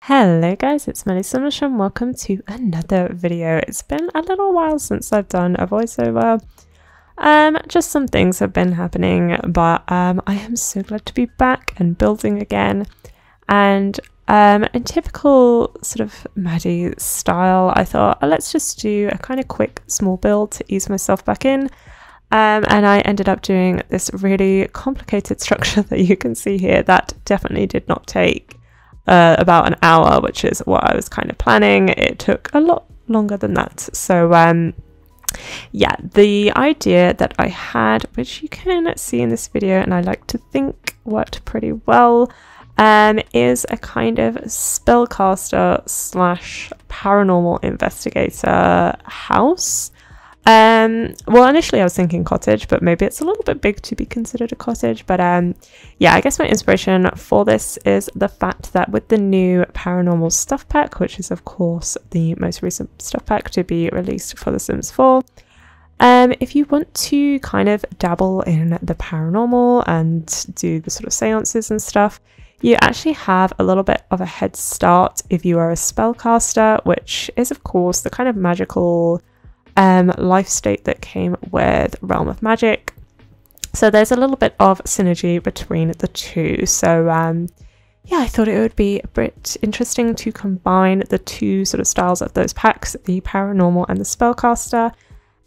Hello guys, it's Melissa and welcome to another video. It's been a little while since I've done a voiceover. Just some things have been happening, but I am so glad to be back and building again. And in typical sort of Maddie style, I thought let's just do a kind of quick small build to ease myself back in. And I ended up doing this really complicated structure that you can see here that definitely did not take about an hour, which is what I was kind of planning. It took a lot longer than that. So yeah, the idea that I had, which you can see in this video and I like to think worked pretty well, is a kind of spellcaster slash paranormal investigator house. Well, initially I was thinking cottage, but maybe it's a little bit big to be considered a cottage. But yeah, I guess my inspiration for this is the fact that with the new Paranormal stuff pack, which is of course the most recent stuff pack to be released for The Sims 4, if you want to kind of dabble in the paranormal and do the sort of seances and stuff, you actually have a little bit of a head start if you are a spellcaster, which is of course the kind of magical life state that came with Realm of Magic. So there's a little bit of synergy between the two. So yeah, I thought it would be a bit interesting to combine the two sort of styles of those packs, the paranormal and the spellcaster.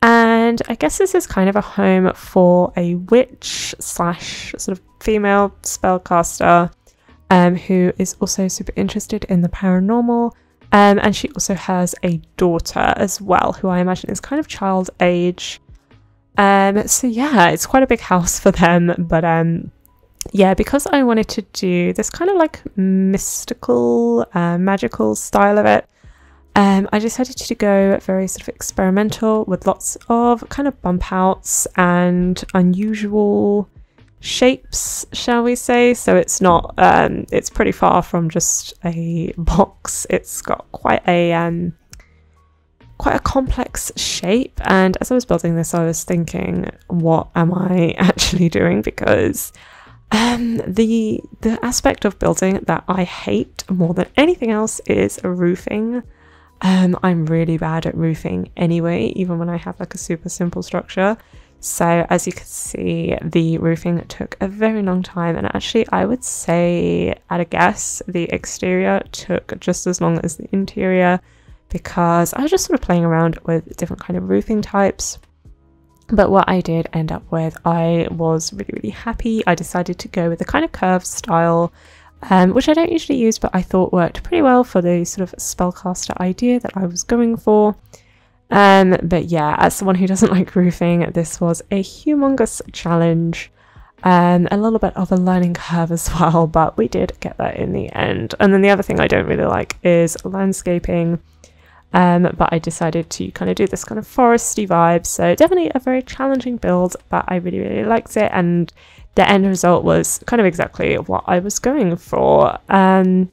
And I guess this is kind of a home for a witch slash sort of female spellcaster who is also super interested in the paranormal. And she also has a daughter as well, who I imagine is kind of child age. So yeah, it's quite a big house for them. But yeah, because I wanted to do this kind of like mystical, magical style of it, I decided to go very sort of experimental with lots of kind of bump outs and unusual shapes, shall we say. So it's not it's pretty far from just a box. It's got quite a complex shape, and as I was building this I was thinking, what am I actually doing? Because the aspect of building that I hate more than anything else is roofing. I'm really bad at roofing anyway, even when I have like a super simple structure. So as you can see, the roofing took a very long time, and actually I would say, at a guess, the exterior took just as long as the interior, because I was just sort of playing around with different kind of roofing types. But what I did end up with, I was really happy. I decided to go with the kind of curved style, which I don't usually use, but I thought worked pretty well for the sort of spellcaster idea that I was going for. But yeah, as someone who doesn't like roofing, this was a humongous challenge, a little bit of a learning curve as well, but we did get that in the end. And then the other thing I don't really like is landscaping, but I decided to kind of do this kind of foresty vibe. So definitely a very challenging build, but I really liked it, and the end result was kind of exactly what I was going for. I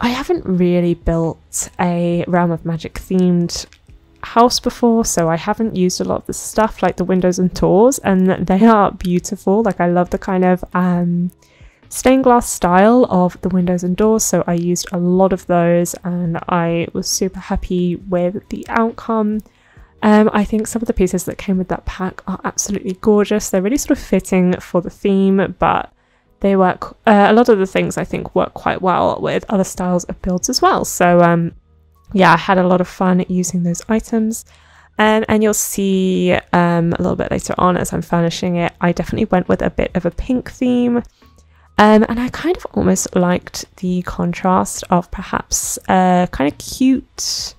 haven't really built a Realm of Magic themed house before, so I haven't used a lot of the stuff like the windows and doors, and they are beautiful. Like, I love the kind of stained glass style of the windows and doors, so I used a lot of those and I was super happy with the outcome. I think some of the pieces that came with that pack are absolutely gorgeous. They're really sort of fitting for the theme, but they work, a lot of the things I think work quite well with other styles of builds as well. So yeah, I had a lot of fun using those items, and you'll see a little bit later on as I'm finishing it, I definitely went with a bit of a pink theme, and I kind of almost liked the contrast of perhaps a kind of cute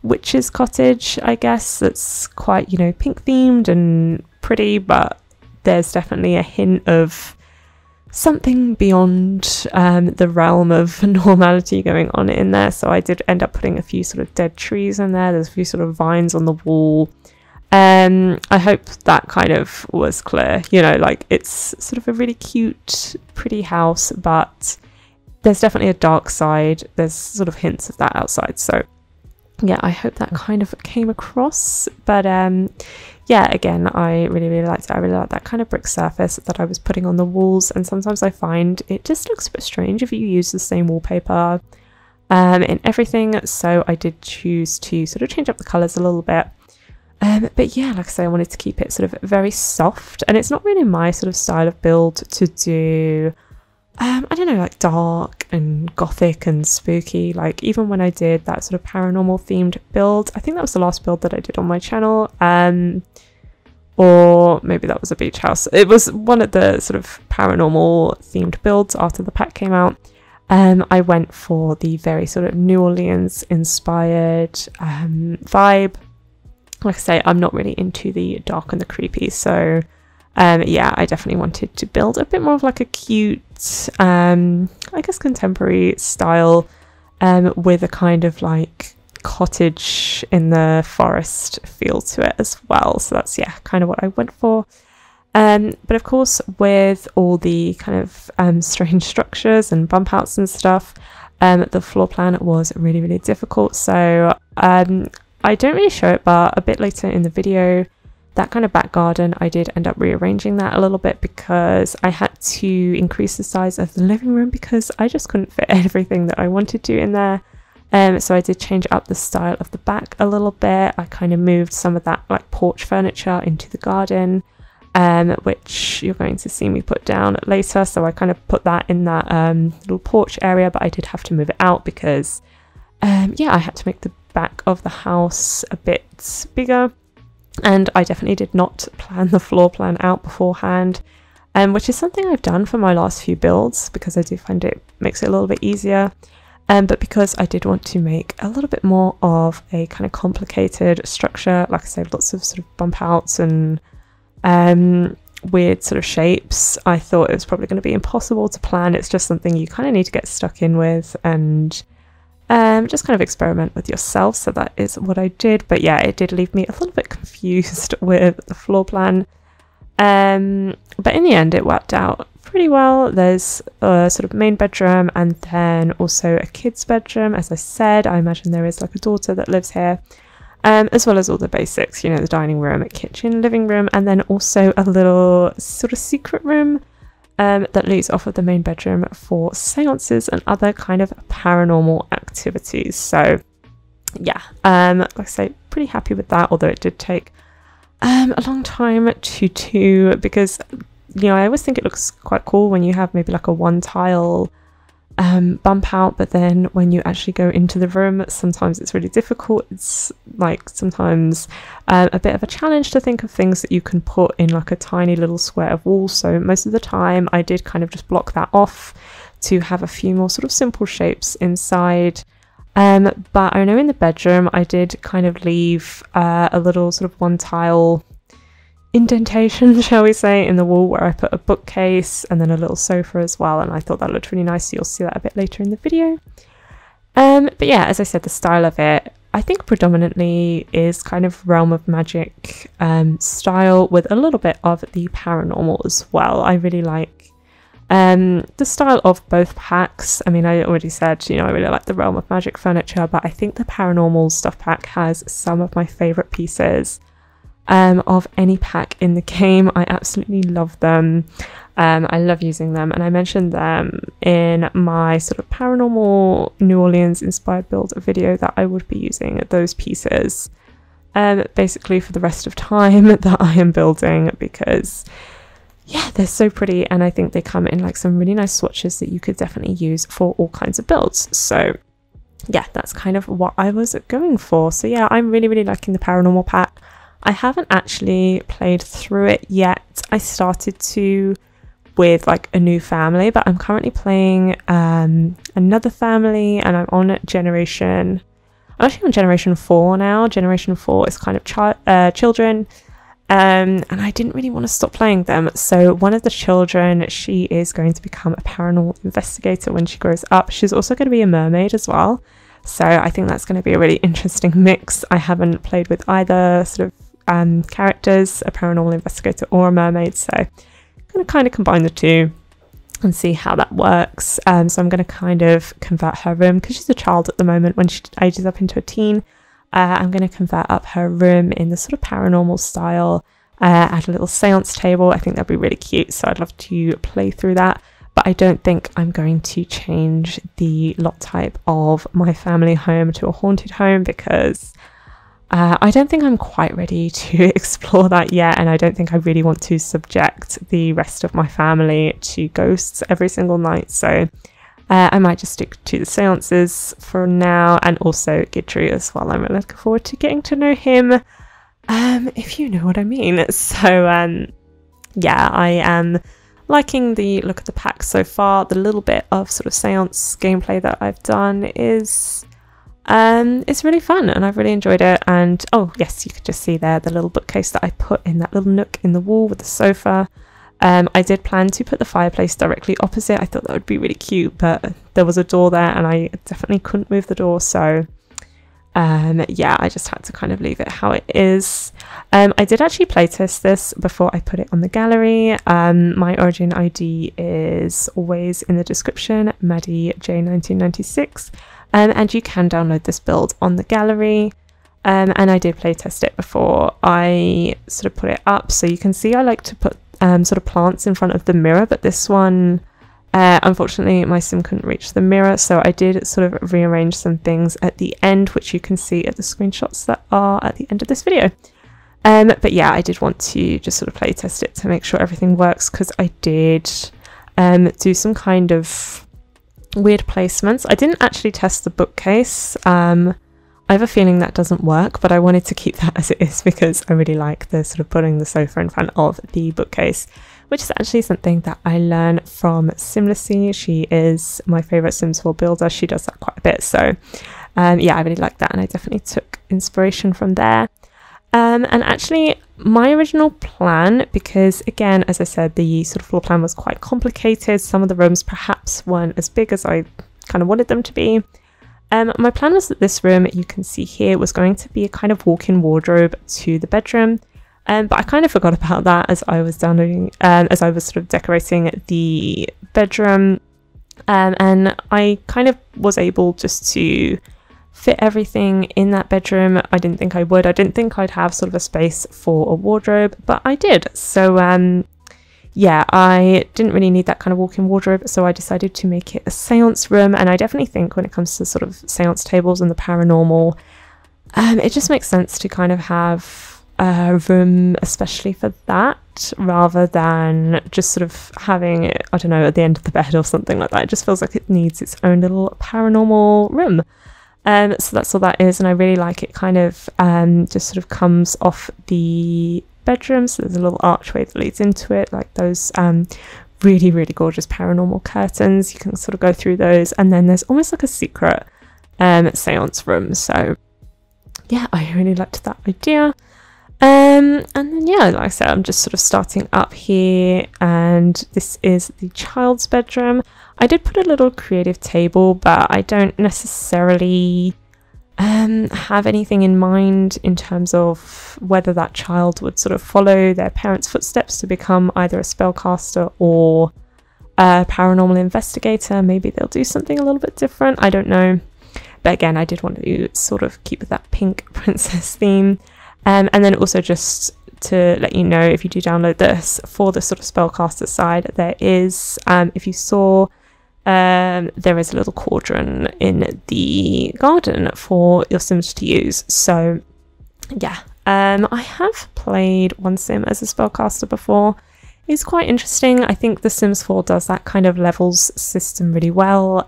witch's cottage, I guess, that's quite, you know, pink themed and pretty, but there's definitely a hint of something beyond the realm of normality going on in there. So I did end up putting a few sort of dead trees in there. There's a few sort of vines on the wall. I hope that kind of was clear. You know, like, it's sort of a really cute, pretty house, but there's definitely a dark side. There's sort of hints of that outside. So yeah, I hope that kind of came across. But yeah, again, I really liked it. I really like that kind of brick surface that I was putting on the walls, and sometimes I find it just looks a bit strange if you use the same wallpaper in everything, so I did choose to sort of change up the colours a little bit. But yeah, like I say, I wanted to keep it sort of very soft, and it's not really my sort of style of build to do, I don't know, like dark and gothic and spooky. Like even when I did that sort of paranormal themed build, I think that was the last build that I did on my channel, or maybe that was a beach house. It was one of the sort of paranormal themed builds after the pack came out. I went for the very sort of New Orleans inspired vibe. Like I say, I'm not really into the dark and the creepy, so yeah, I definitely wanted to build a bit more of like a cute, I guess contemporary style, with a kind of like cottage in the forest feel to it as well. So that's, yeah, kind of what I went for. But of course, with all the kind of strange structures and bump outs and stuff, the floor plan was really, really difficult. So I don't really show it, but a bit later in the video, that kind of back garden, I did end up rearranging that a little bit because I had to increase the size of the living room because I just couldn't fit everything that I wanted to in there. So I did change up the style of the back a little bit. I kind of moved some of that like porch furniture into the garden, which you're going to see me put down later. So I kind of put that in that little porch area, but I did have to move it out because yeah, I had to make the back of the house a bit bigger, and I definitely did not plan the floor plan out beforehand, which is something I've done for my last few builds because I do find it makes it a little bit easier. But because I did want to make a little bit more of a kind of complicated structure, like I said, lots of sort of bump outs and weird sort of shapes, I thought it was probably going to be impossible to plan. It's just something you kind of need to get stuck in with and just kind of experiment with yourself. So that is what I did. But yeah, it did leave me a little bit confused with the floor plan. But in the end, it worked out pretty well. There's a sort of main bedroom and then also a kid's bedroom. As I said, I imagine there is like a daughter that lives here, as well as all the basics, you know, the dining room, a kitchen, living room, and then also a little sort of secret room that leads off of the main bedroom for seances and other kind of paranormal activities. So yeah, like I say, pretty happy with that, although it did take a long time to do because, you know, I always think it looks quite cool when you have maybe like a one tile bump out, but then when you actually go into the room, sometimes it's really difficult. It's like sometimes a bit of a challenge to think of things that you can put in like a tiny little square of wall. So most of the time I did kind of just block that off to have a few more sort of simple shapes inside. But I know in the bedroom I did kind of leave a little sort of one tile indentation, shall we say, in the wall where I put a bookcase and then a little sofa as well, and I thought that looked really nice, so you'll see that a bit later in the video. But yeah, as I said, the style of it I think predominantly is kind of realm of magic style with a little bit of the paranormal as well. I really like the style of both packs. I mean, I already said, you know, I really like the realm of magic furniture, but I think the paranormal stuff pack has some of my favorite pieces of any pack in the game. I absolutely love them. I love using them, and I mentioned them in my sort of paranormal New Orleans inspired build video that I would be using those pieces basically for the rest of time that I am building, because yeah, they're so pretty, and I think they come in like some really nice swatches that you could definitely use for all kinds of builds. So yeah, that's kind of what I was going for. So yeah, I'm really liking the paranormal pack. I haven't actually played through it yet. I started to with like a new family, but I'm currently playing another family, and I'm on generation, I'm actually on generation 4 now. Generation 4 is kind of children, and I didn't really want to stop playing them. So one of the children, she is going to become a paranormal investigator when she grows up. She's also going to be a mermaid as well, so I think that's going to be a really interesting mix. I haven't played with either sort of characters, a paranormal investigator or a mermaid, so I'm going to kind of combine the two and see how that works. So I'm going to kind of convert her room, because she's a child at the moment. When she ages up into a teen, I'm going to convert up her room in the sort of paranormal style, add a little seance table. I think that'd be really cute, so I'd love to play through that. but I don't think I'm going to change the lot type of my family home to a haunted home because I don't think I'm quite ready to explore that yet, and I don't think I really want to subject the rest of my family to ghosts every single night. So I might just stick to the seances for now, and also Gidry as well. I'm really looking forward to getting to know him, if you know what I mean. So yeah, I am liking the look of the pack so far. The little bit of sort of seance gameplay that I've done is it's really fun, and I've really enjoyed it. And oh yes, you could just see there the little bookcase that I put in that little nook in the wall with the sofa. I did plan to put the fireplace directly opposite. I thought that would be really cute, but there was a door there and I definitely couldn't move the door, so yeah, I just had to kind of leave it how it is. I did actually playtest this before I put it on the gallery. My origin ID is always in the description, Maddie J1996, and you can download this build on the gallery. And I did playtest it before I sort of put it up, so you can see I like to put sort of plants in front of the mirror, but this one unfortunately my sim couldn't reach the mirror, so I did sort of rearrange some things at the end, which you can see at the screenshots that are at the end of this video. But yeah, I did want to just sort of play test it to make sure everything works, because I did do some kind of weird placements. I didn't actually test the bookcase. I have a feeling that doesn't work, but I wanted to keep that as it is because I really like the sort of putting the sofa in front of the bookcase, which is actually something that I learned from Simlessy. She is my favourite Sims 4 builder. She does that quite a bit. So yeah, I really like that, and I definitely took inspiration from there. And actually my original plan, because again, as I said, the sort of floor plan was quite complicated. Some of the rooms perhaps weren't as big as I kind of wanted them to be. My plan was that this room, you can see here, was going to be a kind of walk-in wardrobe to the bedroom. But I kind of forgot about that as I was downloading, as I was sort of decorating the bedroom. And I kind of was able just to fit everything in that bedroom. I didn't think I would. I didn't think I'd have sort of a space for a wardrobe, but I did. So yeah, I didn't really need that kind of walk-in wardrobe, so I decided to make it a seance room. And I definitely think when it comes to sort of seance tables and the paranormal, it just makes sense to kind of have a room especially for that, rather than just sort of having it, I don't know, at the end of the bed or something like that. It just feels like it needs its own little paranormal room. So that's all that is, and I really like it. Kind of just sort of comes off the bedroom, so there's a little archway that leads into it, like those really, really gorgeous paranormal curtains. You can sort of go through those, and then there's almost like a secret seance room. So yeah, I really liked that idea. And then yeah, like I said, I'm just sort of starting up here, and this is the child's bedroom. I did put a little creative table, but I don't necessarily have anything in mind in terms of whether that child would sort of follow their parents' footsteps to become either a spellcaster or a paranormal investigator. Maybe they'll do something a little bit different, I don't know. But again, I did want to sort of keep that pink princess theme. And then also just to let you know, if you do download this, for the sort of spellcaster side, there is, if you saw, there is a little cauldron in the garden for your Sims to use. So yeah, I have played one Sim as a spellcaster before. It's quite interesting. I think The Sims 4 does that kind of levels system really well.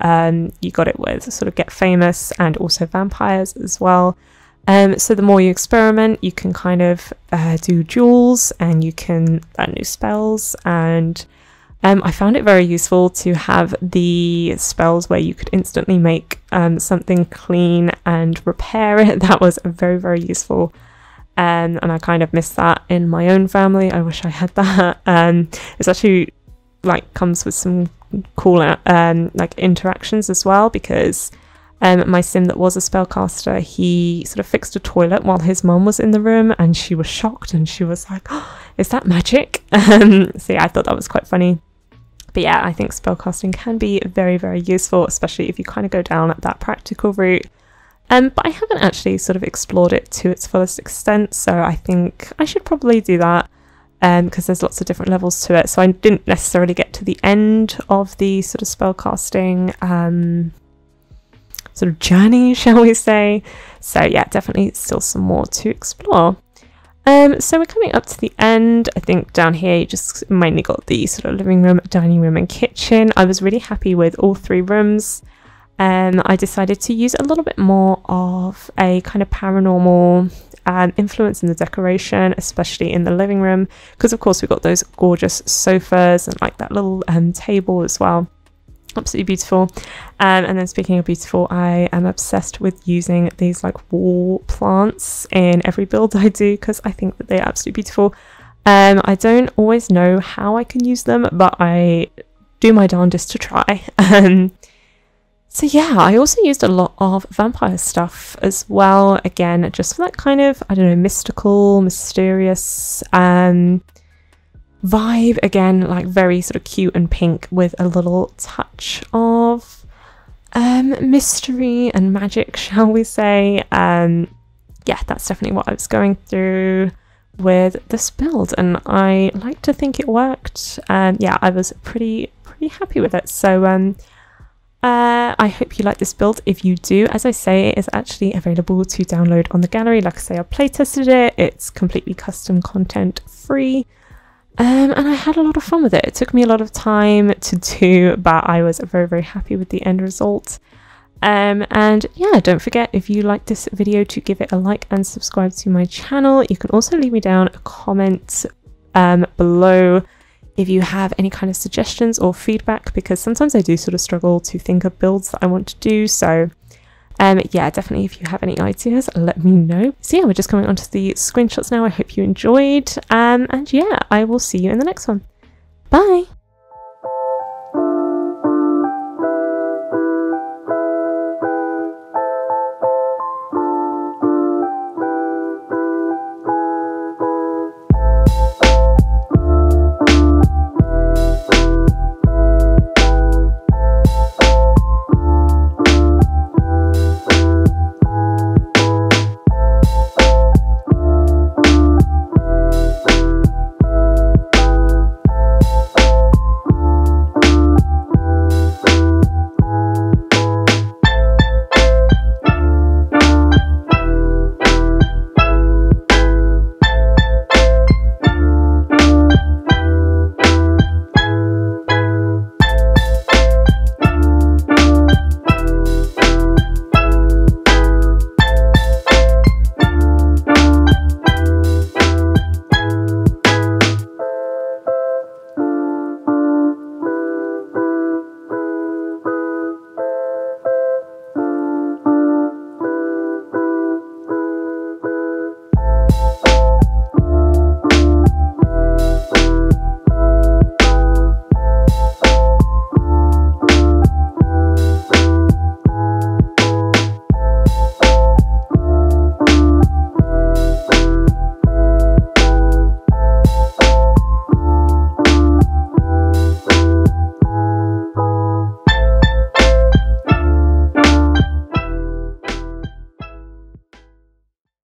You got it with sort of Get Famous and also vampires as well. So the more you experiment, you can kind of do duels, and you can learn new spells, and I found it very useful to have the spells where you could instantly make something clean and repair it. That was very, very useful, and I kind of miss that in my own family. I wish I had that. It's actually like comes with some cool like interactions as well, because my Sim that was a spellcaster, he sort of fixed a toilet while his mum was in the room, and she was shocked, and she was like, oh, is that magic? So yeah, I thought that was quite funny. But yeah, I think spellcasting can be very, very useful, especially if you kind of go down that practical route. But I haven't actually sort of explored it to its fullest extent, so I think I should probably do that. because there's lots of different levels to it. So I didn't necessarily get to the end of the sort of spellcasting sort of journey, shall we say. So yeah, definitely still some more to explore. So we're coming up to the end. I think down here you just mainly got the sort of living room, dining room and kitchen. I was really happy with all 3 rooms. I decided to use a little bit more of a kind of paranormal influence in the decoration, especially in the living room, because of course we've got those gorgeous sofas and like that little table as well. Absolutely beautiful. And then speaking of beautiful, I am obsessed with using these like wall plants in every build I do, because I think that they're absolutely beautiful. I don't always know how I can use them, but I do my darndest to try. So yeah, I also used a lot of vampire stuff as well, again just for that kind of, I don't know, mystical, mysterious vibe. Again, like very sort of cute and pink with a little touch of mystery and magic, shall we say. Yeah, that's definitely what I was going through with this build, and I like to think it worked. Yeah, I was pretty happy with it. So I hope you like this build. If you do, as I say, it is actually available to download on the gallery. Like I say, I playtested it. It's completely custom content free. And I had a lot of fun with it. It took me a lot of time to do, but I was very happy with the end result. And yeah, don't forget, if you like this video, to give it a like and subscribe to my channel. You can also leave me down a comment below if you have any kind of suggestions or feedback, because sometimes I do sort of struggle to think of builds that I want to do. So yeah, definitely if you have any ideas, let me know. So yeah, we're just coming onto the screenshots now. I hope you enjoyed, and yeah, I will see you in the next one. Bye.